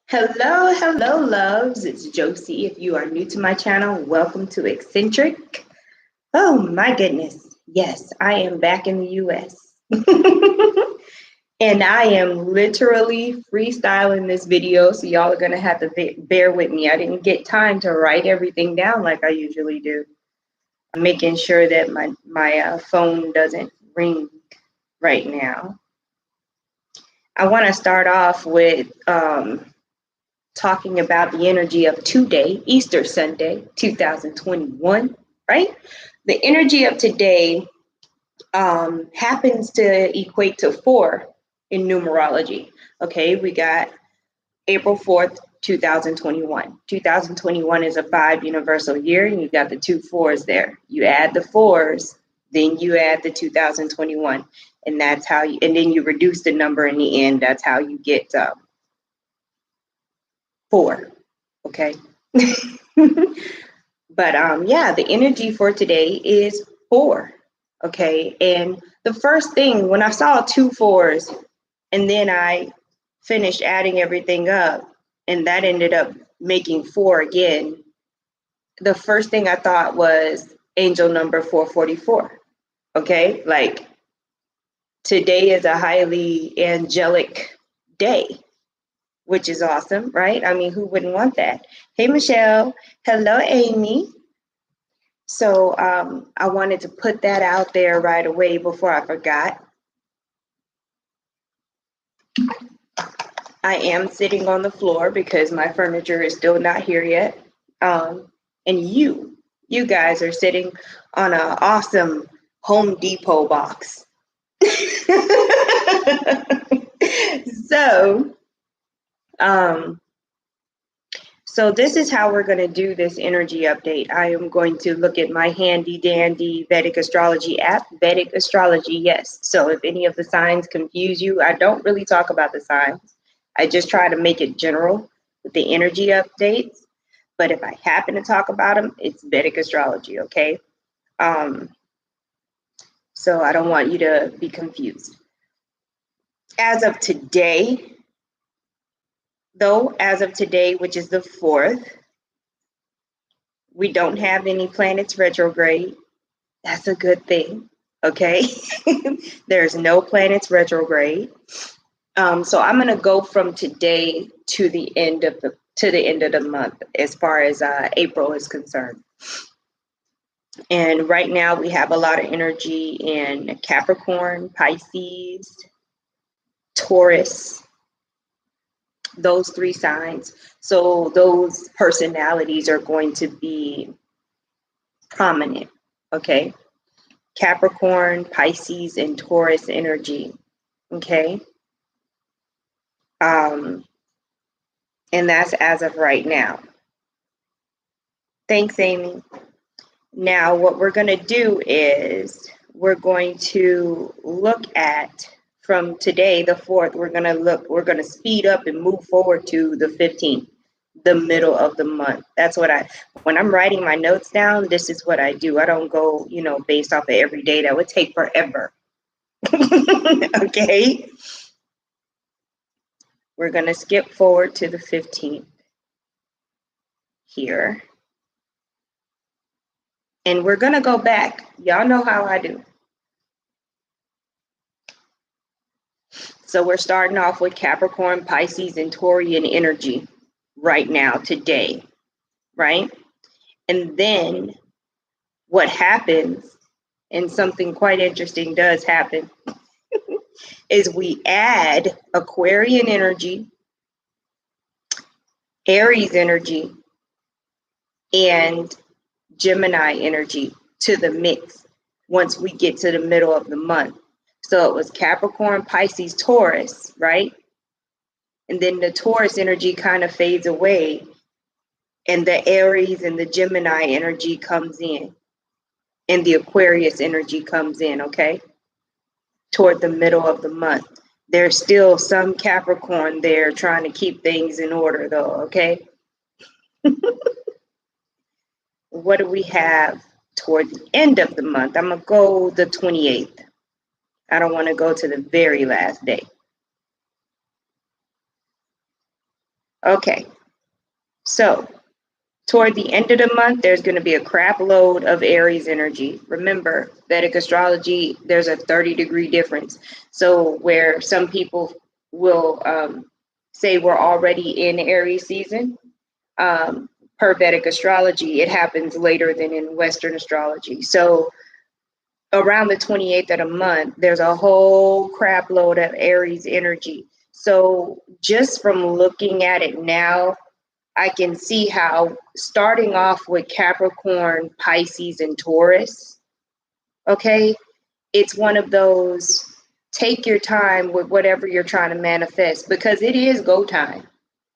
Hello, hello, loves. It's Josie. If you are new to my channel, welcome to Eccentric. Oh my goodness. Yes, I am back in the US. And I am literally freestyling this video, so y'all are going to have to bear with me. I didn't get time to write everything down like I usually do. I'm making sure that my phone doesn't ring right now. I want to start off with talking about the energy of today, Easter Sunday, 2021, right? The energy of today happens to equate to 4 in numerology. Okay, we got April 4th, 2021. 2021 is a 5 universal year, and you got the 2 4s there. You add the 4s, then you add the 2021, and that's how you, and then you reduce the number in the end. That's how you get 4. Okay. But yeah, the energy for today is 4. Okay. And the first thing when I saw 2 4s and then I finished adding everything up and that ended up making 4 again, the first thing I thought was angel number 444. Okay. Like today is a highly angelic day, which is awesome, right? I mean, who wouldn't want that? Hey, Michelle. Hello, Amy. So I wanted to put that out there right away before I forgot. I am sitting on the floor because my furniture is still not here yet. And you guys are sitting on an awesome Home Depot box. So this is how we're going to do this energy update. I am going to look at my handy dandy Vedic astrology app, Vedic astrology, yes. So if any of the signs confuse you, I don't really talk about the signs. I just try to make it general with the energy updates. But if I happen to talk about them, it's Vedic astrology, okay? So I don't want you to be confused. As of today, which is the 4th, we don't have any planets retrograde. That's a good thing, okay? There's no planets retrograde. So I'm going to go from today to the end of the month as far as April is concerned. And right now we have a lot of energy in Capricorn, Pisces, Taurus, those 3 signs. So those personalities are going to be prominent, okay? Capricorn, Pisces, and Taurus energy, okay? And that's as of right now. Thanks, Amy. Now, what we're going to do is we're going to look at from today, the 4th, we're going to speed up and move forward to the 15th, the middle of the month. That's what when I'm writing my notes down, this is what I do. I don't go, based off of every day. That would take forever. Okay. We're going to skip forward to the 15th here. And we're going to go back. Y'all know how I do. So we're starting off with Capricorn, Pisces, and Taurian energy right now, today, right? And then what happens, and something quite interesting does happen, is we add Aquarian energy, Aries energy, and Gemini energy to the mix once we get to the middle of the month. So it was Capricorn, Pisces, Taurus, right? And then the Taurus energy kind of fades away and the Aries and the Gemini energy comes in and the Aquarius energy comes in, okay? Toward the middle of the month. There's still some Capricorn there trying to keep things in order though, okay? What do we have toward the end of the month? I'm going to go the 28th. I don't want to go to the very last day. Okay, so toward the end of the month, there's going to be a crap load of Aries energy. Remember, Vedic astrology, there's a 30-degree difference. So where some people will say we're already in Aries season, per Vedic astrology, it happens later than in Western astrology. So around the 28th of the month, there's a whole crap load of Aries energy. So just from looking at it now, I can see how starting off with Capricorn, Pisces, and Taurus, okay, it's one of those take your time with whatever you're trying to manifest because it is go time.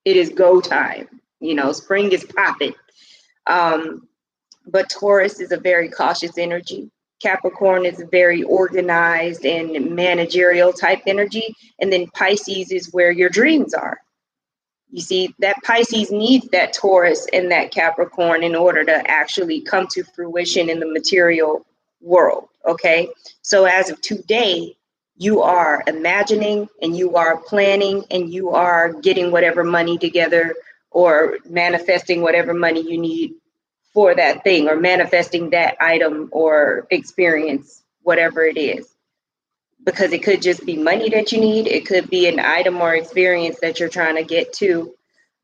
It is go time. You know, spring is popping. But Taurus is a very cautious energy. Capricorn is a very organized and managerial type energy. And then Pisces is where your dreams are. You see, that Pisces needs that Taurus and that Capricorn in order to actually come to fruition in the material world. Okay. So as of today, you are imagining and you are planning and you are getting whatever money together or manifesting whatever money you need for that thing or manifesting that item or experience, whatever it is. Because it could just be money that you need, it could be an item or experience that you're trying to get to.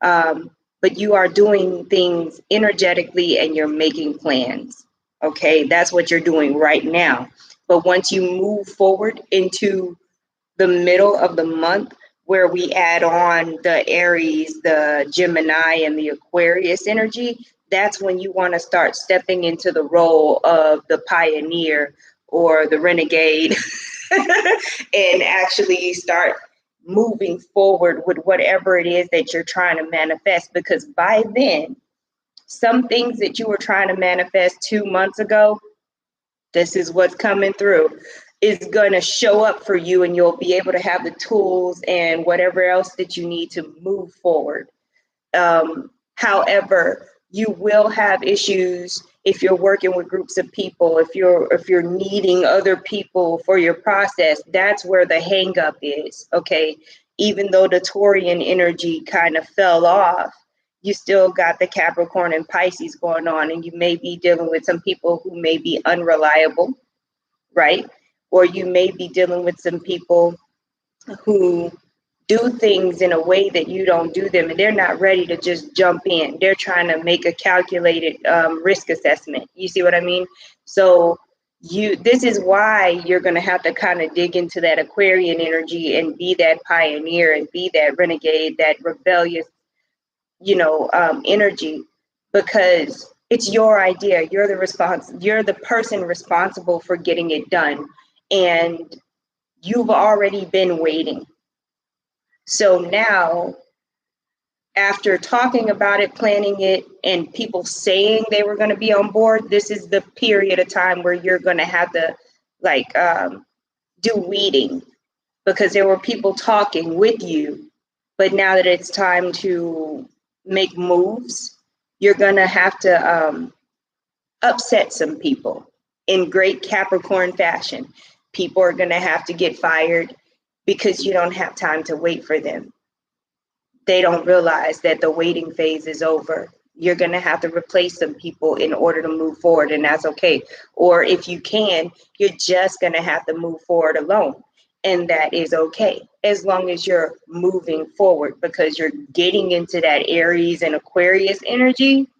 But you are doing things energetically and you're making plans. Okay, that's what you're doing right now. But once you move forward into the middle of the month, where we add on the Aries, the Gemini, and the Aquarius energy, that's when you want to start stepping into the role of the pioneer or the renegade and actually start moving forward with whatever it is that you're trying to manifest. Because by then, some things that you were trying to manifest 2 months ago, this is what's coming through, is going to show up for you and you'll be able to have the tools and whatever else that you need to move forward. However, you will have issues if you're working with groups of people, if you're needing other people for your process. That's where the hang up is. Okay, even though the Taurian energy kind of fell off, you still got the Capricorn and Pisces going on, and you may be dealing with some people who may be unreliable, right? Or you may be dealing with some people who do things in a way that you don't do them, and they're not ready to just jump in. They're trying to make a calculated risk assessment. You see what I mean? So this is why you're going to have to kind of dig into that Aquarian energy and be that pioneer and be that renegade, that rebellious, energy, because it's your idea. You're the person responsible for getting it done, and you've already been waiting. So now, after talking about it, planning it, and people saying they were going to be on board, this is the period of time where you're going to have to do weeding, because there were people talking with you, but now that it's time to make moves, you're going to have to upset some people in great Capricorn fashion. People are going to have to get fired because you don't have time to wait for them. They don't realize that the waiting phase is over. You're going to have to replace some people in order to move forward, and that's okay. Or if you can, you're just going to have to move forward alone, and that is okay, as long as you're moving forward, because you're getting into that Aries and Aquarius energy,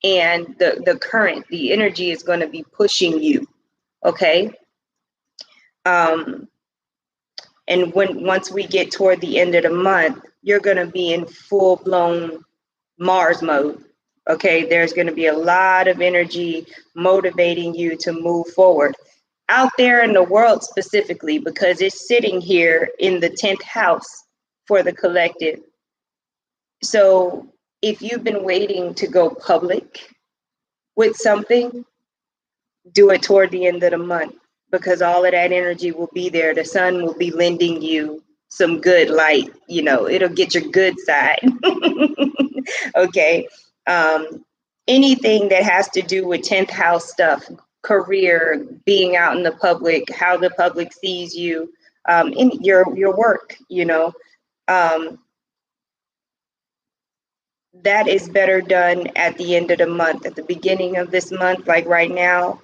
and the energy is going to be pushing you, okay? And once we get toward the end of the month, you're going to be in full-blown Mars mode. Okay, there's going to be a lot of energy motivating you to move forward out there in the world, specifically because it's sitting here in the 10th house for the collective. So if you've been waiting to go public with something, do it toward the end of the month, because all of that energy will be there. The sun will be lending you some good light. It'll get your good side. Okay. Anything that has to do with 10th house stuff, career, being out in the public, how the public sees you, in your work, that is better done at the end of the month. At the beginning of this month, like right now,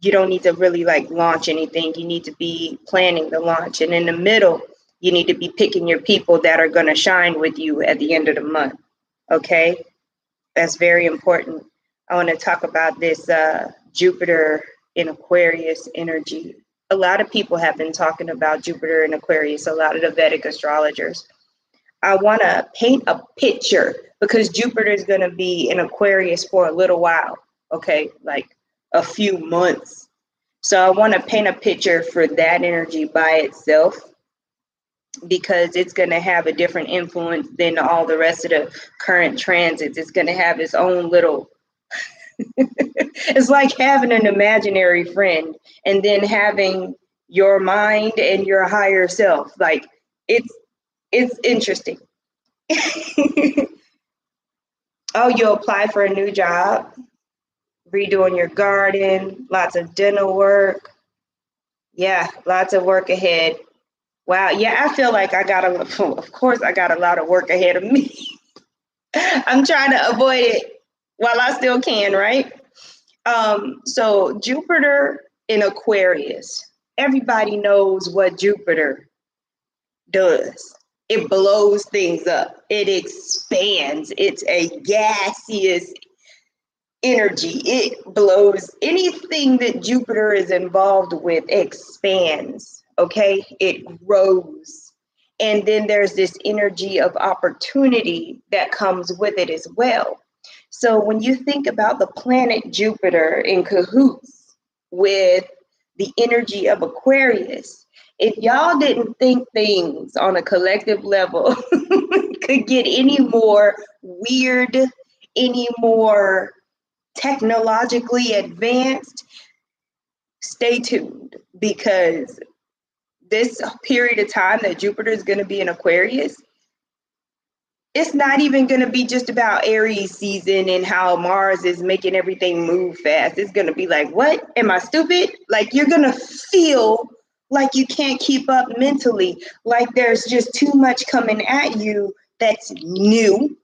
you don't need to really like launch anything. You need to be planning the launch. And in the middle, you need to be picking your people that are going to shine with you at the end of the month. Okay? That's very important. I want to talk about this Jupiter in Aquarius energy. A lot of people have been talking about Jupiter in Aquarius, a lot of the Vedic astrologers. I want to paint a picture because Jupiter is going to be in Aquarius for a little while, okay, like a few months. So I want to paint a picture for that energy by itself because it's going to have a different influence than all the rest of the current transits. It's going to have its own little, it's like having an imaginary friend and then having your mind and your higher self. Like it's interesting. Oh, you apply for a new job, redoing your garden, lots of dental work. Yeah, lots of work ahead. Wow. Yeah, I feel like of course, I got a lot of work ahead of me. I'm trying to avoid it while I still can, right? So Jupiter in Aquarius, everybody knows what Jupiter does. It blows things up. It expands. It's a gaseous energy. It blows anything that Jupiter is involved with expands. Okay, it grows. And then there's this energy of opportunity that comes with it as well. So when you think about the planet Jupiter in cahoots with the energy of Aquarius, if y'all didn't think things on a collective level could get any more weird, any more technologically advanced, stay tuned, because this period of time that Jupiter is going to be in Aquarius, it's not even going to be just about Aries season and how Mars is making everything move fast. It's going to be like, what? Am I stupid? Like, you're going to feel like you can't keep up mentally, like there's just too much coming at you that's new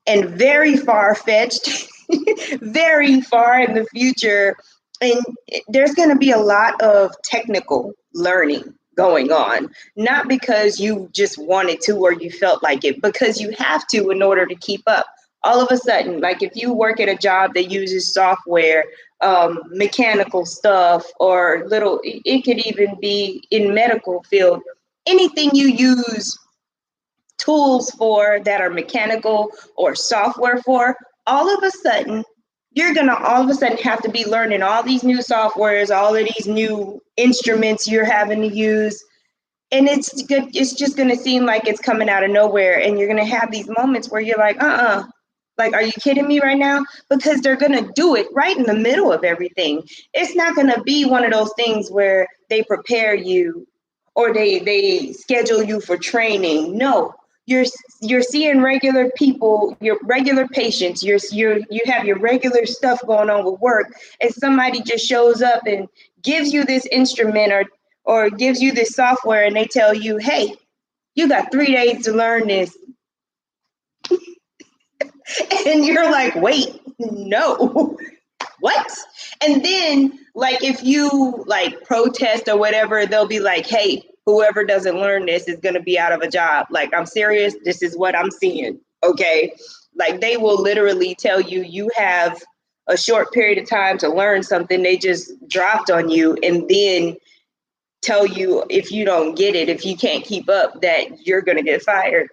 and very far-fetched, very far in the future. And there's going to be a lot of technical learning going on, not because you just wanted to or you felt like it, because you have to in order to keep up. All of a sudden, like if you work at a job that uses software, mechanical stuff, or it could even be in medical field, anything you use tools for that are mechanical or software for, all of a sudden, you're going to all of a sudden have to be learning all these new softwares, all of these new instruments you're having to use. And it's just going to seem like it's coming out of nowhere. And you're going to have these moments where you're like, like, are you kidding me right now? Because they're going to do it right in the middle of everything. It's not going to be one of those things where they prepare you or they schedule you for training. No, you're seeing regular people, your regular patients, you have your regular stuff going on with work, and somebody just shows up and gives you this instrument or gives you this software, and they tell you, hey, you got 3 days to learn this. And you're like, wait, no, what? And then, like, if you like protest or whatever, they'll be like, hey, whoever doesn't learn this is going to be out of a job. Like, I'm serious. This is what I'm seeing. Okay. Like, they will literally tell you, you have a short period of time to learn something they just dropped on you, and then tell you if you don't get it, if you can't keep up, that you're going to get fired.